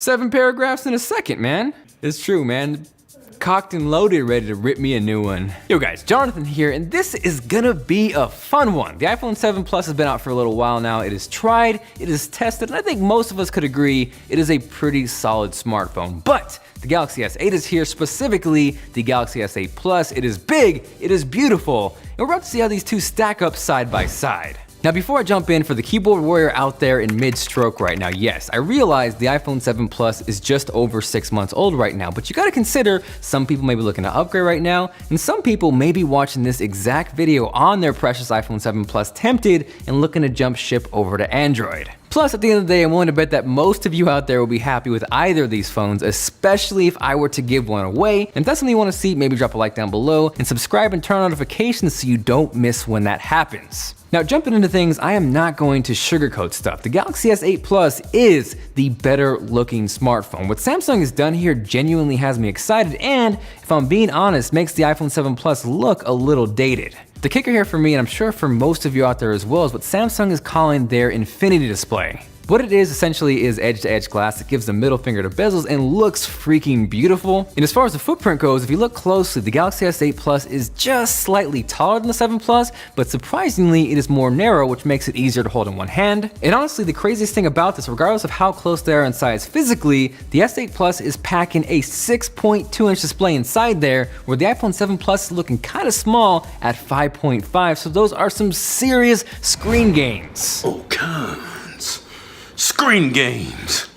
7 paragraphs in a second, man. It's true, man. Cocked and loaded, ready to rip me a new one. Yo guys, Jonathan here, and this is gonna be a fun one. The iPhone 7 Plus has been out for a little while now. It is tried, it is tested, and I think most of us could agree it is a pretty solid smartphone. But the Galaxy S8 is here, specifically the Galaxy S8 Plus. It is big, it is beautiful, and we're about to see how these two stack up side by side. Now before I jump in, for the keyboard warrior out there in mid-stroke right now, yes, I realize the iPhone 7 Plus is just over 6 months old right now, but you gotta consider some people may be looking to upgrade right now, and some people may be watching this exact video on their precious iPhone 7 Plus tempted and looking to jump ship over to Android. Plus, at the end of the day, I'm willing to bet that most of you out there will be happy with either of these phones, especially if I were to give one away. And if that's something you want to see, maybe drop a like down below and subscribe and turn on notifications so you don't miss when that happens. Now, jumping into things, I am not going to sugarcoat stuff. The Galaxy S8 Plus is the better looking smartphone. What Samsung has done here genuinely has me excited, and if I'm being honest, makes the iPhone 7 Plus look a little dated. The kicker here for me, and I'm sure for most of you out there as well, is what Samsung is calling their Infinity display. What it is essentially is edge-to-edge glass that gives the middle finger to bezels and looks freaking beautiful. And as far as the footprint goes, if you look closely, the Galaxy S8 Plus is just slightly taller than the 7 Plus, but surprisingly, it is more narrow, which makes it easier to hold in one hand. And honestly, the craziest thing about this, regardless of how close they are in size physically, the S8 Plus is packing a 6.2-inch display inside there, where the iPhone 7 Plus is looking kind of small at 5.5, so those are some serious screen gains. Oh, screen games.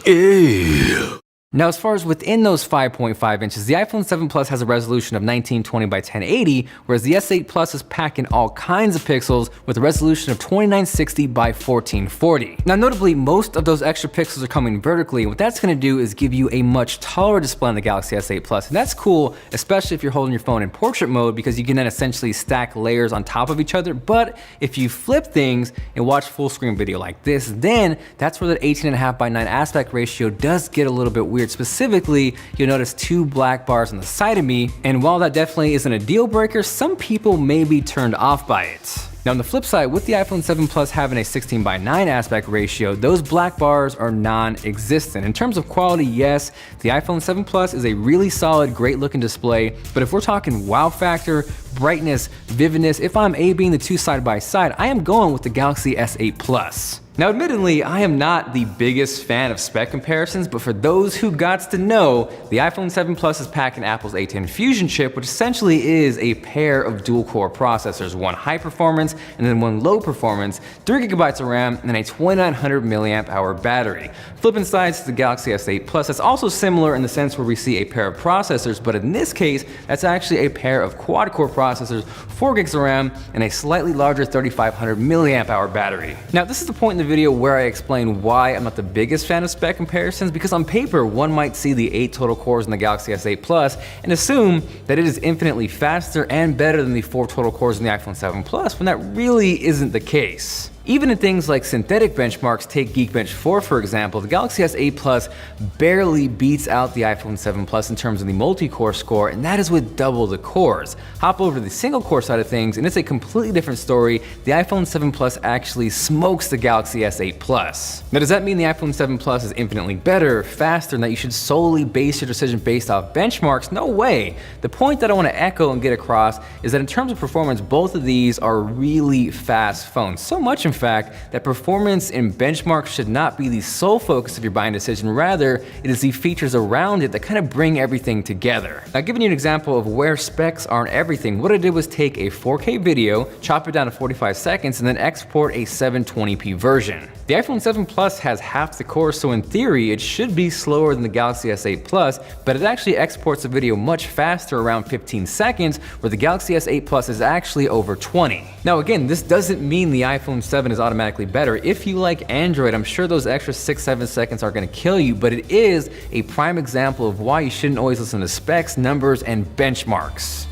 Ew. Now, as far as within those 5.5 inches, the iPhone 7 Plus has a resolution of 1920 by 1080, whereas the S8 Plus is packing all kinds of pixels with a resolution of 2960 by 1440. Now, notably, most of those extra pixels are coming vertically, and what that's gonna do is give you a much taller display on the Galaxy S8 Plus, and that's cool, especially if you're holding your phone in portrait mode, because you can then essentially stack layers on top of each other. But if you flip things and watch full screen video like this, then that's where that 18.5 by 9 aspect ratio does get a little bit weird. Specifically, you'll notice 2 black bars on the side of me, and while that definitely isn't a deal breaker, some people may be turned off by it. Now on the flip side, with the iPhone 7 Plus having a 16 by 9 aspect ratio, those black bars are non-existent. In terms of quality, yes, the iPhone 7 Plus is a really solid, great looking display, but if we're talking wow factor, brightness, vividness, if I'm A-Bing the two side by side, I am going with the Galaxy S8 Plus. Now admittedly, I am not the biggest fan of spec comparisons, but for those who gots to know, the iPhone 7 Plus is packing Apple's A10 Fusion chip, which essentially is a pair of dual-core processors, one high performance and then one low performance, 3 gigabytes of RAM, and a 2900 milliamp hour battery. Flipping sides to the Galaxy S8 Plus, that's also similar in the sense where we see a pair of processors, but in this case, that's actually a pair of quad-core processors, 4 gigs of RAM, and a slightly larger 3500 milliamp hour battery. Now, this is the point in the video where I explain why I'm not the biggest fan of spec comparisons, because on paper, one might see the 8 total cores in the Galaxy S8 Plus and assume that it is infinitely faster and better than the 4 total cores in the iPhone 7 Plus, when that really isn't the case. Even in things like synthetic benchmarks, take Geekbench 4 for example, the Galaxy S8 Plus barely beats out the iPhone 7 Plus in terms of the multi-core score, and that is with double the cores. Hop over to the single core side of things, and it's a completely different story. The iPhone 7 Plus actually smokes the Galaxy S8 Plus. Now, does that mean the iPhone 7 Plus is infinitely better, faster, and that you should solely base your decision based off benchmarks? No way. The point that I want to echo and get across is that in terms of performance, both of these are really fast phones. So much in fact that performance and benchmarks should not be the sole focus of your buying decision. Rather, it is the features around it that kind of bring everything together. Now, giving you an example of where specs aren't everything, what I did was take a 4K video, chop it down to 45 seconds, and then export a 720p version. The iPhone 7 Plus has half the cores, so in theory, it should be slower than the Galaxy S8 Plus, but it actually exports the video much faster, around 15 seconds, where the Galaxy S8 Plus is actually over 20. Now again, this doesn't mean the iPhone 7 is automatically better. If you like Android, I'm sure those extra 6-7 seconds are gonna kill you, but it is a prime example of why you shouldn't always listen to specs, numbers, and benchmarks.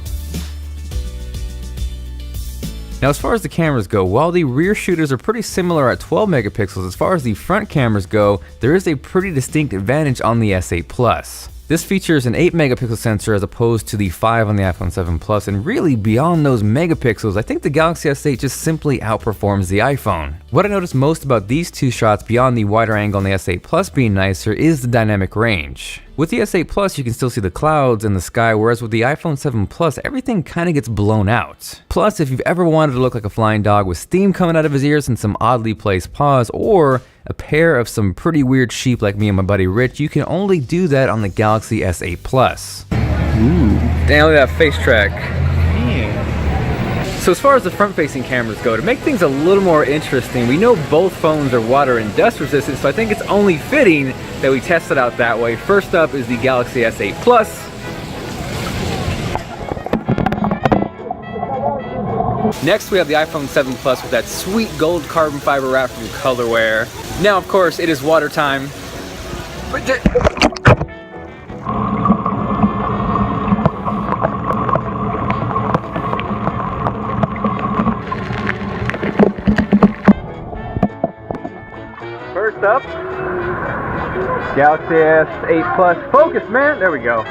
Now, as far as the cameras go, while the rear shooters are pretty similar at 12 megapixels, as far as the front cameras go, there is a pretty distinct advantage on the S8 Plus. This features an 8 megapixel sensor as opposed to the 5 on the iPhone 7 Plus, and really beyond those megapixels, I think the Galaxy S8 just simply outperforms the iPhone. What I noticed most about these two shots beyond the wider angle on the S8 Plus being nicer is the dynamic range. With the S8 Plus, you can still see the clouds and the sky, whereas with the iPhone 7 Plus, everything kind of gets blown out. Plus, if you've ever wanted to look like a flying dog with steam coming out of his ears and some oddly placed paws, or a pair of some pretty weird sheep like me and my buddy Rich, you can only do that on the Galaxy S8 Plus. Ooh. Damn, look at that face track. So as far as the front-facing cameras go, to make things a little more interesting, we know both phones are water and dust resistant, so I think it's only fitting that we test it out that way. First up is the Galaxy S8 Plus. Next, we have the iPhone 7 Plus with that sweet gold carbon fiber wrap from Colorware. Now, of course, it is water time. First up, Galaxy S8 Plus. Focus, man. There we go.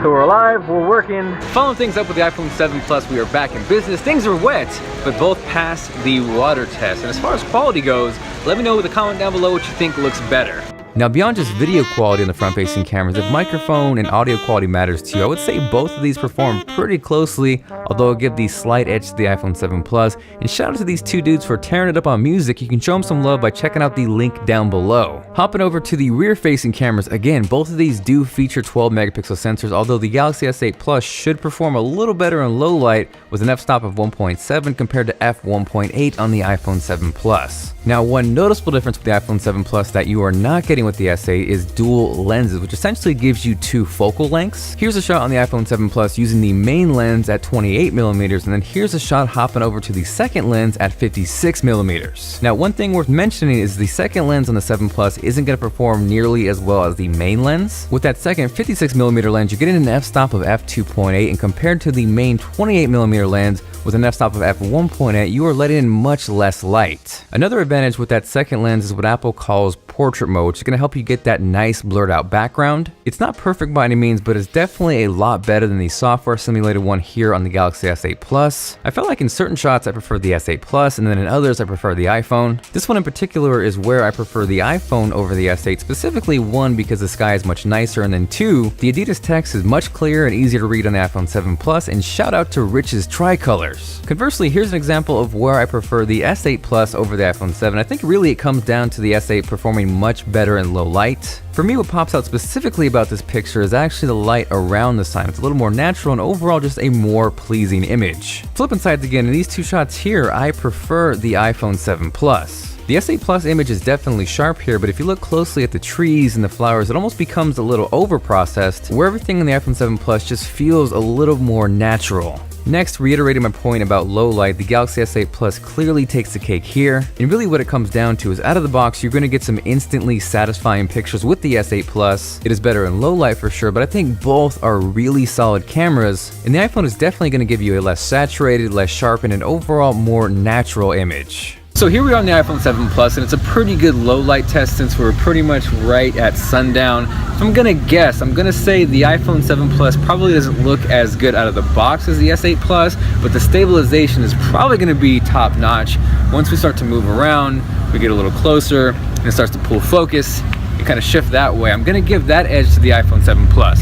So we're alive, we're working. Following things up with the iPhone 7 Plus, we are back in business. Things are wet, but both passed the water test. And as far as quality goes, let me know with a comment down below what you think looks better. Now, beyond just video quality on the front-facing cameras, if microphone and audio quality matters to you, I would say both of these perform pretty closely, although I'll give the slight edge to the iPhone 7 Plus. And shout out to these two dudes for tearing it up on music. You can show them some love by checking out the link down below. Hopping over to the rear-facing cameras, again, both of these do feature 12 megapixel sensors, although the Galaxy S8 Plus should perform a little better in low light with an f-stop of 1.7 compared to f1.8 on the iPhone 7 Plus. Now, one noticeable difference with the iPhone 7 Plus that you are not getting with the S8 is dual lenses, which essentially gives you two focal lengths. Here's a shot on the iPhone 7 Plus using the main lens at 28mm, and then here's a shot hopping over to the second lens at 56mm. Now, one thing worth mentioning is the second lens on the 7 Plus isn't going to perform nearly as well as the main lens. With that second 56mm lens, you're getting an f-stop of f2.8, and compared to the main 28mm lens, with an f-stop of f1.8, you are letting in much less light. Another advantage with that second lens is what Apple calls portrait mode, which is going to help you get that nice blurred out background. It's not perfect by any means, but it's definitely a lot better than the software simulated one here on the Galaxy S8 Plus. I felt like in certain shots I prefer the S8 Plus, and then in others I prefer the iPhone. This one in particular is where I prefer the iPhone over the S8, specifically one, because the sky is much nicer, and then two, the Adidas text is much clearer and easier to read on the iPhone 7 Plus, and shout out to Rich's tricolors. Conversely, here's an example of where I prefer the S8 Plus over the iPhone 7. I think really it comes down to the S8 performing much better in low light. For me, what pops out specifically about this picture is actually the light around the sign. It's a little more natural and overall just a more pleasing image. Flipping sides again, in these two shots here, I prefer the iPhone 7 Plus. The S8 Plus image is definitely sharp here, but if you look closely at the trees and the flowers, it almost becomes a little over-processed, where everything in the iPhone 7 Plus just feels a little more natural. Next, reiterating my point about low light, the Galaxy S8 Plus clearly takes the cake here, and really what it comes down to is out of the box, you're going to get some instantly satisfying pictures with the S8 Plus. It is better in low light for sure, but I think both are really solid cameras, and the iPhone is definitely going to give you a less saturated, less sharpened, and overall more natural image. So here we are on the iPhone 7 Plus, and it's a pretty good low light test since we're pretty much right at sundown. If I'm gonna guess, I'm gonna say the iPhone 7 Plus probably doesn't look as good out of the box as the S8 Plus, but the stabilization is probably gonna be top notch. Once we start to move around, we get a little closer, and it starts to pull focus, and kind of shift that way. I'm gonna give that edge to the iPhone 7 Plus.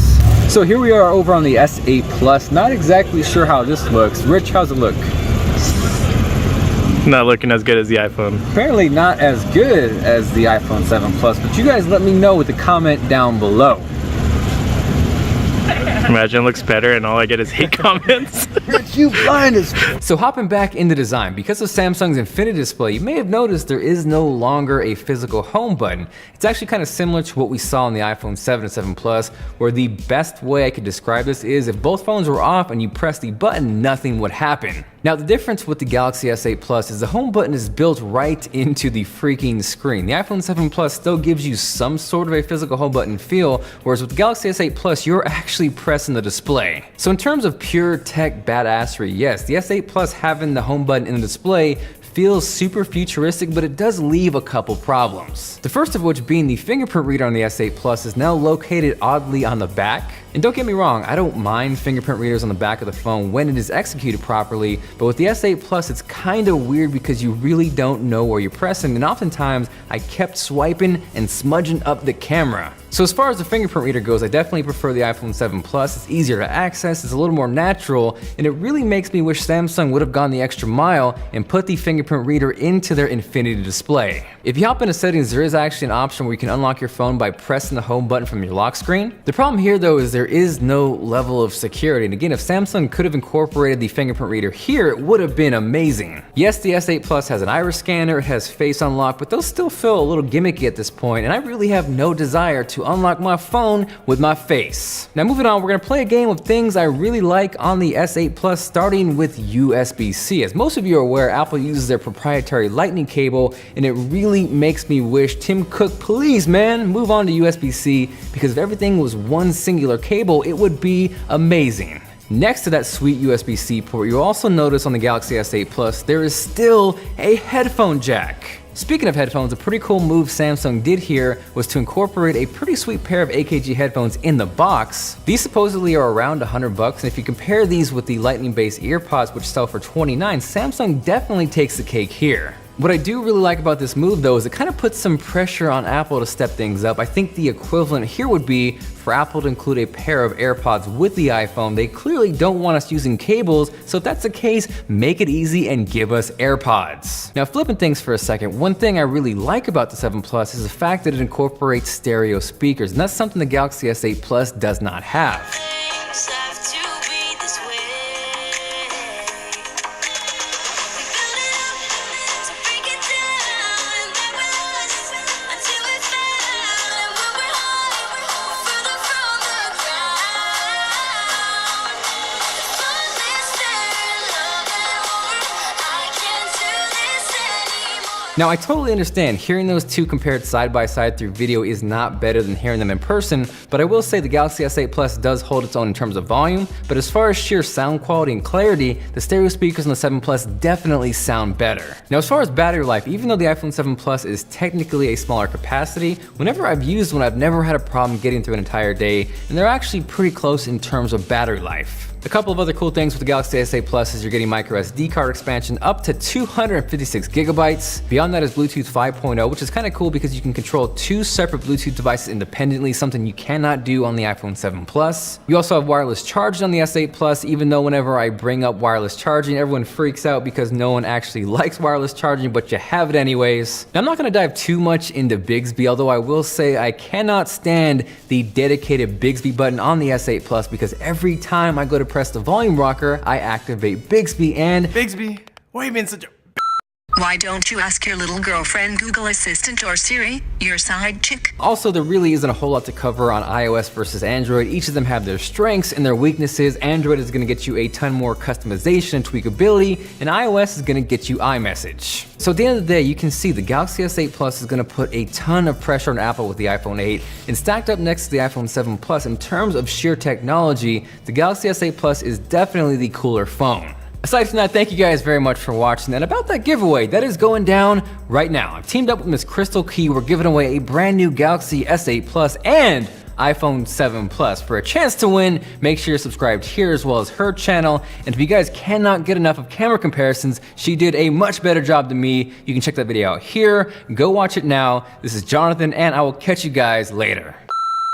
So here we are over on the S8 Plus. Not exactly sure how this looks. Rich, how's it look? Not looking as good as the iPhone. Apparently not as good as the iPhone 7 Plus, but you guys let me know with a comment down below. Imagine it looks better and all I get is hate comments. You blind as So hopping back into design, because of Samsung's Infinity Display, you may have noticed there is no longer a physical home button. It's actually kind of similar to what we saw on the iPhone 7 and 7 Plus, where the best way I could describe this is if both phones were off and you press the button, nothing would happen. Now, the difference with the Galaxy S8 Plus is the home button is built right into the freaking screen. The iPhone 7 Plus still gives you some sort of a physical home button feel, whereas with the Galaxy S8 Plus, you're actually pressing the display. So in terms of pure tech badassery, yes, the S8 Plus having the home button in the display feels super futuristic, but it does leave a couple problems. The first of which being the fingerprint reader on the S8 Plus is now located oddly on the back. And don't get me wrong, I don't mind fingerprint readers on the back of the phone when it is executed properly, but with the S8 Plus it's kinda weird because you really don't know where you're pressing, and oftentimes I kept swiping and smudging up the camera. So as far as the fingerprint reader goes, I definitely prefer the iPhone 7 Plus. It's easier to access, it's a little more natural, and it really makes me wish Samsung would have gone the extra mile and put the fingerprint reader into their Infinity display. If you hop into settings, there is actually an option where you can unlock your phone by pressing the home button from your lock screen. The problem here though is there is no level of security, and again, if Samsung could have incorporated the fingerprint reader here, it would have been amazing. Yes, the S8 Plus has an iris scanner, it has face unlock, but those still feel a little gimmicky at this point, and I really have no desire to unlock my phone with my face. Now moving on, we're gonna play a game of things I really like on the S8 Plus, starting with USB-C. As most of you are aware, Apple uses their proprietary lightning cable, and it really makes me wish Tim Cook, please man, move on to USB-C, because if everything was one singular cable, it would be amazing. Next to that sweet USB-C port, you'll also notice on the Galaxy S8 Plus, there is still a headphone jack. Speaking of headphones, a pretty cool move Samsung did here was to incorporate a pretty sweet pair of AKG headphones in the box. These supposedly are around $100, and if you compare these with the lightning-based earpods which sell for $29, Samsung definitely takes the cake here. What I do really like about this move though is it kind of puts some pressure on Apple to step things up. I think the equivalent here would be for Apple to include a pair of AirPods with the iPhone. They clearly don't want us using cables, so if that's the case, make it easy and give us AirPods. Now flipping things for a second, one thing I really like about the 7 Plus is the fact that it incorporates stereo speakers, and that's something the Galaxy S8 Plus does not have. Now I totally understand hearing those two compared side by side through video is not better than hearing them in person, but I will say the Galaxy S8 Plus does hold its own in terms of volume, but as far as sheer sound quality and clarity, the stereo speakers on the 7 Plus definitely sound better. Now as far as battery life, even though the iPhone 7 Plus is technically a smaller capacity, whenever I've used one I've never had a problem getting through an entire day, and they're actually pretty close in terms of battery life. A couple of other cool things with the Galaxy S8 Plus is you're getting micro SD card expansion up to 256 gigabytes. Beyond that is Bluetooth 5.0, which is kind of cool because you can control two separate Bluetooth devices independently, something you cannot do on the iPhone 7 Plus. You also have wireless charging on the S8 Plus, even though whenever I bring up wireless charging, everyone freaks out because no one actually likes wireless charging, but you have it anyways. Now I'm not gonna dive too much into Bixby, although I will say I cannot stand the dedicated Bixby button on the S8 Plus because every time I go to press the volume rocker, I activate Bixby and Bixby, why you been such a... Why don't you ask your little girlfriend, Google Assistant, or Siri, your side chick? Also, there really isn't a whole lot to cover on iOS versus Android. Each of them have their strengths and their weaknesses. Android is gonna get you a ton more customization and tweakability, and iOS is gonna get you iMessage. So at the end of the day, you can see the Galaxy S8 Plus is gonna put a ton of pressure on Apple with the iPhone 8, and stacked up next to the iPhone 7 Plus in terms of sheer technology, the Galaxy S8 Plus is definitely the cooler phone. Aside from that, thank you guys very much for watching, and about that giveaway, that is going down right now. I've teamed up with Miss Crystal Key. We're giving away a brand new Galaxy S8 Plus and iPhone 7 Plus. For a chance to win, make sure you're subscribed here as well as her channel. And if you guys cannot get enough of camera comparisons, she did a much better job than me. You can check that video out here. Go watch it now. This is Jonathan, and I will catch you guys later.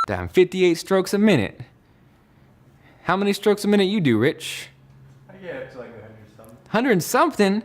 Damn, 58 strokes a minute. How many strokes a minute you do, Rich? Yeah, it's like 100 something. 100 something?